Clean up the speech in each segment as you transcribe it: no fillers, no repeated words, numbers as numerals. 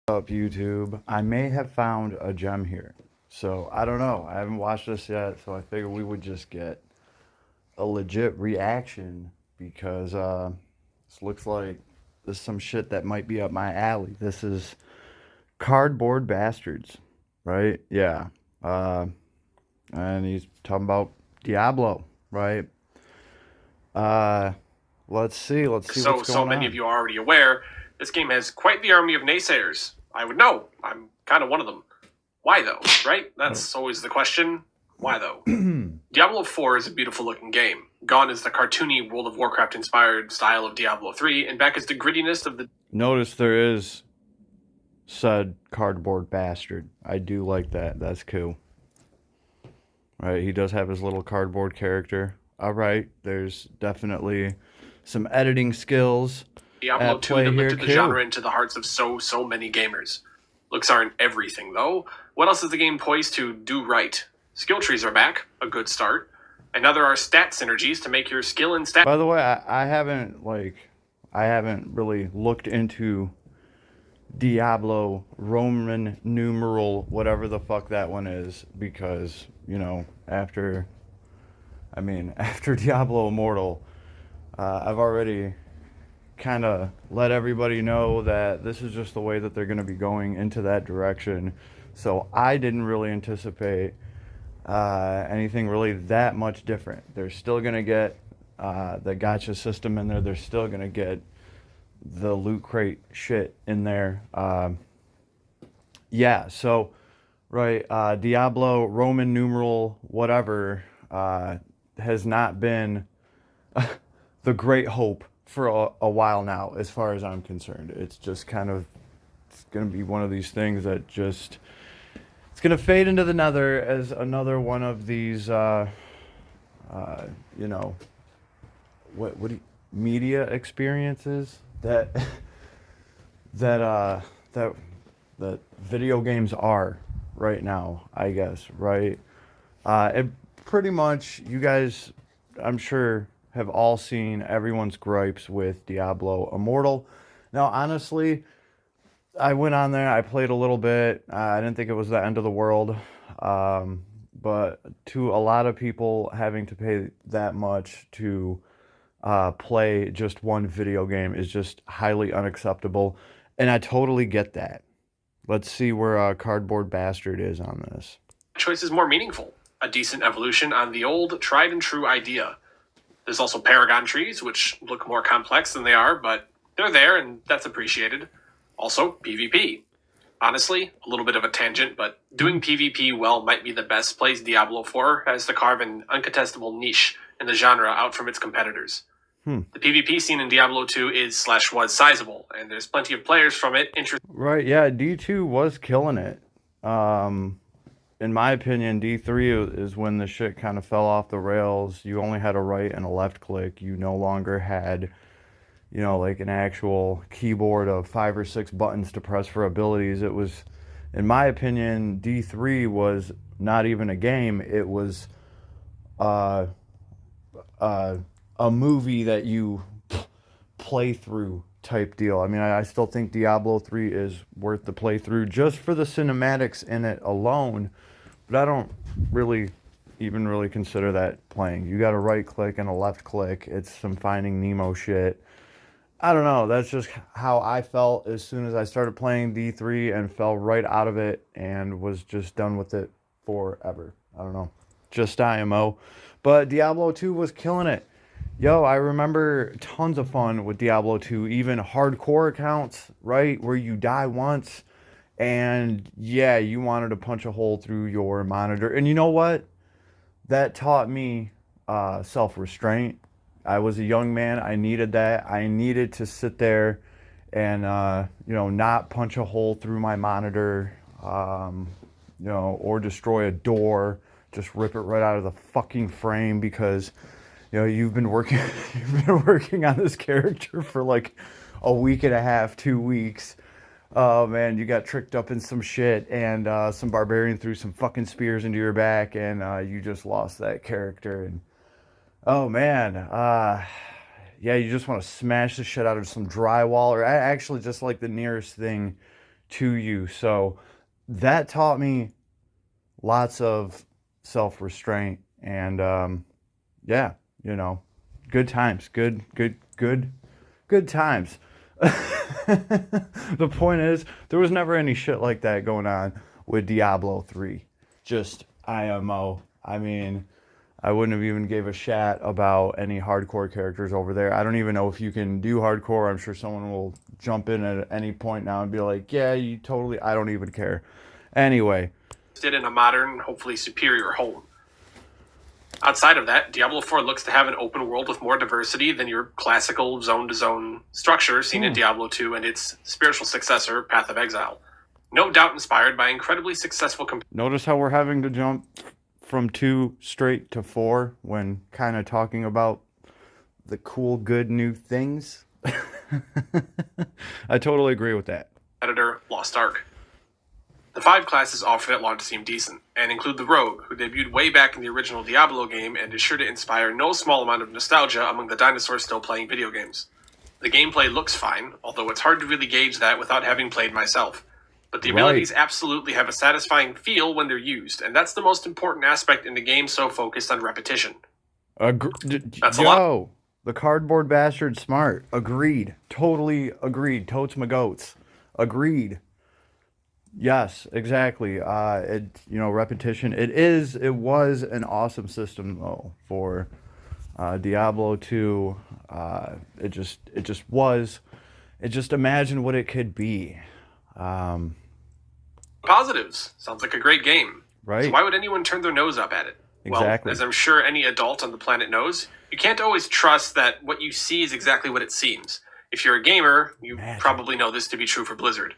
Up YouTube. I may have found a gem here. So I don't know. I haven't watched this yet, so I figured we would just get a legit reaction because this looks like this is some shit that might be up my alley. This is Cardboard Bastards, right? Yeah. Uh, and he's talking about Diablo, right? Uh, let's see. Let's see what's So going many of on. you are already aware, this game has quite the army of naysayers. I would know. I'm kind of one of them. Why though, right? That's always the question. Why though? Diablo 4 is a beautiful looking game. Gone is the cartoony World of Warcraft inspired style of Diablo 3, and back is the grittiness of the Notice there is said Cardboard Bastard. I do like that. That's cool. Right, he does have his little cardboard character. All right, there's definitely some editing skills Diablo at 2 play that here lifted the genre too. into the hearts of so many gamers. Looks aren't everything though. What else is the game poised to do right? Skill trees are back, a good start. And now there are stat synergies to make your skill and stat By the way, I haven't really looked into Diablo Roman numeral whatever the fuck that one is because after after Diablo Immortal, I've already kind of let everybody know that this is just the way that they're going to be going into that direction. So I didn't really anticipate anything really that much different. They're still going to get the gotcha system in there. They're still going to get the loot crate shit in there. Yeah, so, right, Diablo, Roman numeral, whatever, has not been the great hope for a while now, as far as I'm concerned. It's just it's going to be one of these things that just, it's going to fade into the nether as another one of these, uh, you know, what do you, media experiences that, that, that, that video games are right now, I guess, right? It pretty much, you guys, I'm sure, have all seen everyone's gripes with Diablo Immortal. Now, honestly, I went on there, I played a little bit. I didn't think it was the end of the world. But to a lot of people, having to pay that much to play just one video game is just highly unacceptable. And I totally get that. Let's see where Cardboard Bastard is on this. choice is more meaningful. A decent evolution on the old, tried and true idea. There's also Paragon trees, which look more complex than they are, but they're there and that's appreciated. Also, PvP. Honestly, a little bit of a tangent, but doing PvP well might be the best place Diablo 4 has to carve an uncontestable niche in the genre out from its competitors. The PvP scene in Diablo 2 is/was sizable, and there's plenty of players from it interested. Right, yeah, D2 was killing it. Um, in my opinion, D3 is when the shit kind of fell off the rails. You only had a right and a left click. You no longer had, like an actual keyboard of 5 or 6 buttons to press for abilities. It was, in my opinion, D3 was not even a game. It was uh, uh, a movie that you play through type deal. I mean, I still think Diablo 3 is worth the playthrough just for the cinematics in it alone, but I don't really even really consider that playing. You got a right click and a left click. It's some Finding Nemo shit. I don't know. That's just how I felt as soon as I started playing D3 and fell right out of it and was just done with it forever. I don't know. Just IMO. But Diablo 2 was killing it. Yo, I remember tons of fun with Diablo 2, even hardcore accounts, right? Where you die once and yeah, you wanted to punch a hole through your monitor. And you know what? That taught me self restraint. I was a young man. I needed that. I needed to sit there and, not punch a hole through my monitor, or destroy a door, just rip it right out of the fucking frame because you've been working you've been working on this character for like a week and a half, 2 weeks. Oh man, you got tricked up in some shit and some barbarian threw some fucking spears into your back and you just lost that character. And oh man, yeah, you just want to smash the shit out of some drywall or actually just like the nearest thing to you. So that taught me lots of self-restraint and yeah, you know, good times, good times. The point is, there was never any shit like that going on with Diablo 3. Just IMO. I mean, I wouldn't have even gave a shat about any hardcore characters over there. I don't even know if you can do hardcore. I'm sure someone will jump in at any point now and be like, yeah, you totally, I don't even care. Anyway. In a modern, hopefully superior home. Outside of that, Diablo 4 looks to have an open world with more diversity than your classical zone-to-zone structure seen in Diablo 2 and its spiritual successor, Path of Exile. No doubt inspired by incredibly successful... Notice how we're having to jump from 2 straight to 4 when kind of talking about the cool, good new things? I totally agree with that. Editor, Lost Ark. The 5 classes offered at launch seem decent, and include the Rogue, who debuted way back in the original Diablo game and is sure to inspire no small amount of nostalgia among the dinosaurs still playing video games. The gameplay looks fine, although it's hard to really gauge that without having played myself. But the abilities absolutely have a satisfying feel when they're used, and that's the most important aspect in a game so focused on repetition. That's a lot. The cardboard bastard smart. Agreed. Totally agreed. Totes my goats. Agreed. Yes, exactly. Repetition. It was an awesome system though for Diablo 2. It just was. It just imagine what it could be. Positives. Sounds like a great game. Right. So why would anyone turn their nose up at it? Exactly. Well, as I'm sure any adult on the planet knows, you can't always trust that what you see is exactly what it seems. If you're a gamer, you probably know this to be true for Blizzard.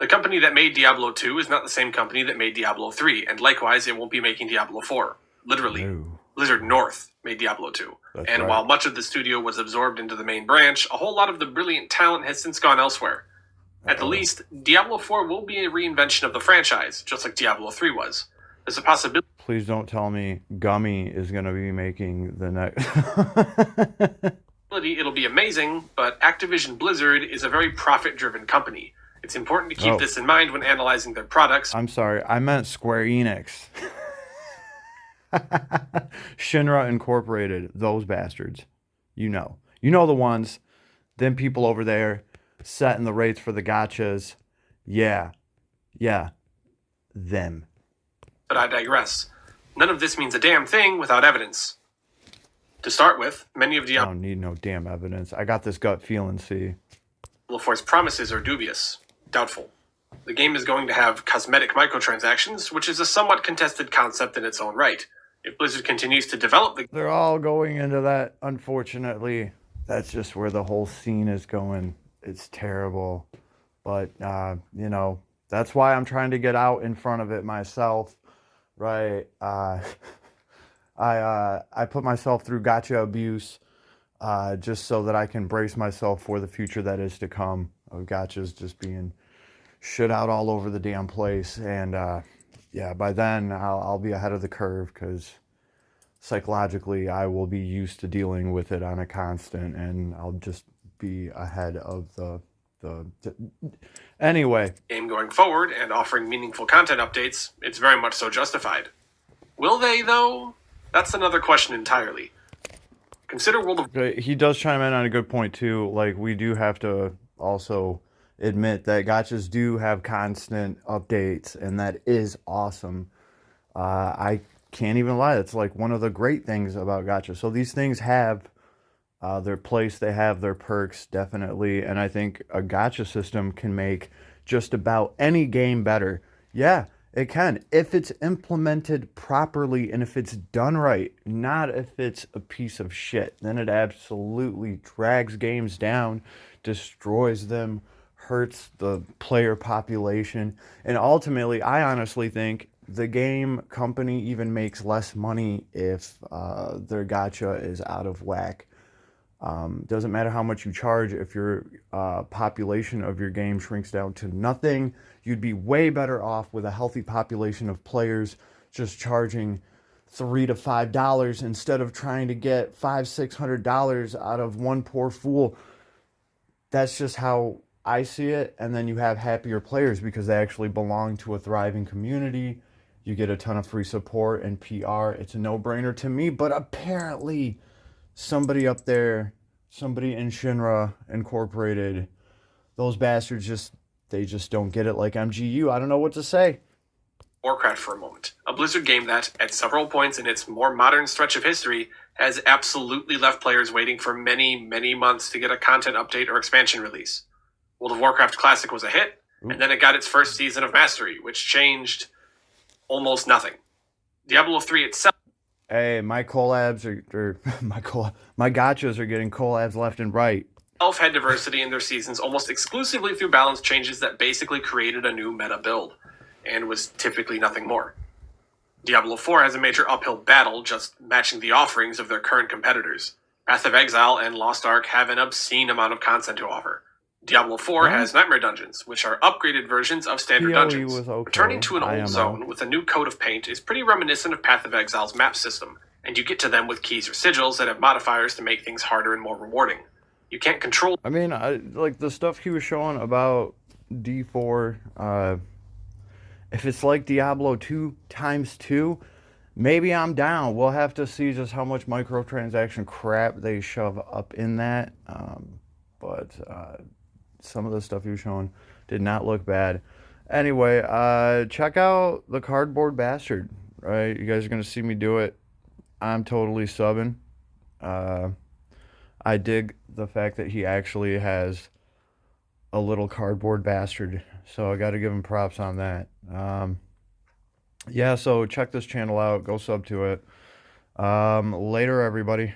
The company that made Diablo 2 is not the same company that made Diablo 3, and likewise, it won't be making Diablo 4. Literally. No. Blizzard North made Diablo 2. That's and right. While much of the studio was absorbed into the main branch, a whole lot of the brilliant talent has since gone elsewhere. At the least, Diablo 4 will be a reinvention of the franchise, just like Diablo 3 was. There's a possibility... Please don't tell me Gummy is going to be making the next... It'll be amazing, but Activision Blizzard is a very profit-driven company. It's important to keep this in mind when analyzing their products. I'm sorry, I meant Square Enix. Shinra Incorporated, those bastards. You know the ones. Them people over there setting the rates for the gachas. Yeah, them. But I digress. None of this means a damn thing without evidence. To start with, many of I don't need no damn evidence. I got this gut feeling, see. Diablo 4's promises are dubious. Doubtful. The game is going to have cosmetic microtransactions, which is a somewhat contested concept in its own right. If Blizzard continues to develop the... They're all going into that, unfortunately. That's just where the whole scene is going. It's terrible. But, that's why I'm trying to get out in front of it myself, right? I put myself through gacha abuse just so that I can brace myself for the future that is to come of gachas just being shit out all over the damn place. And by then I'll be ahead of the curve because psychologically I will be used to dealing with it on a constant, and I'll just be ahead of the anyway. Game going forward and offering meaningful content updates, it's very much so justified. Will they, though? That's another question entirely. Consider World of... He does chime in on a good point, too. Like, we do have to also admit that gachas do have constant updates, and that is awesome. I can't even lie. It's like one of the great things about gacha. So these things have their place. They have their perks, definitely. And I think a gacha system can make just about any game better. Yeah, it can, if it's implemented properly and if it's done right, not if it's a piece of shit. Then it absolutely drags games down, destroys them, hurts the player population. And ultimately, I honestly think the game company even makes less money if their gacha is out of whack. Doesn't matter how much you charge. If your population of your game shrinks down to nothing, you'd be way better off with a healthy population of players just charging $3 to $5 instead of trying to get $500-600 out of one poor fool. That's just how I see it, and then you have happier players because they actually belong to a thriving community. You get a ton of free support and PR. It's a no-brainer to me, but apparently somebody up there, somebody in Shinra Incorporated, those bastards just don't get it like MGU. I don't know what to say. Warcraft for a moment. A Blizzard game that, at several points in its more modern stretch of history, has absolutely left players waiting for many, many months to get a content update or expansion release. World of Warcraft Classic was a hit, and then it got its first season of Mastery, which changed almost nothing. Diablo 3 itself Hey, my collabs my gotchas are getting collabs left and right. had diversity in their seasons almost exclusively through balance changes that basically created a new meta build, and was typically nothing more. Diablo 4 has a major uphill battle just matching the offerings of their current competitors. Path of Exile and Lost Ark have an obscene amount of content to offer. Diablo 4 has Nightmare Dungeons, which are upgraded versions of standard PoE dungeons. was okay. Returning to an old IMO. zone with a new coat of paint is pretty reminiscent of Path of Exile's map system, and you get to them with keys or sigils that have modifiers to make things harder and more rewarding. You can't control I mean, like the stuff he was showing about D4. If it's like Diablo 2 times 2, maybe I'm down. We'll have to see just how much microtransaction crap they shove up in that. But some of the stuff he was showing did not look bad. Anyway, check out the Cardboard Bastard. Right, you guys are gonna see me do it. I'm totally subbing. I dig the fact that he actually has a little cardboard bastard, so I got to give him props on that. Yeah, so check this channel out. Go sub to it. Later, everybody.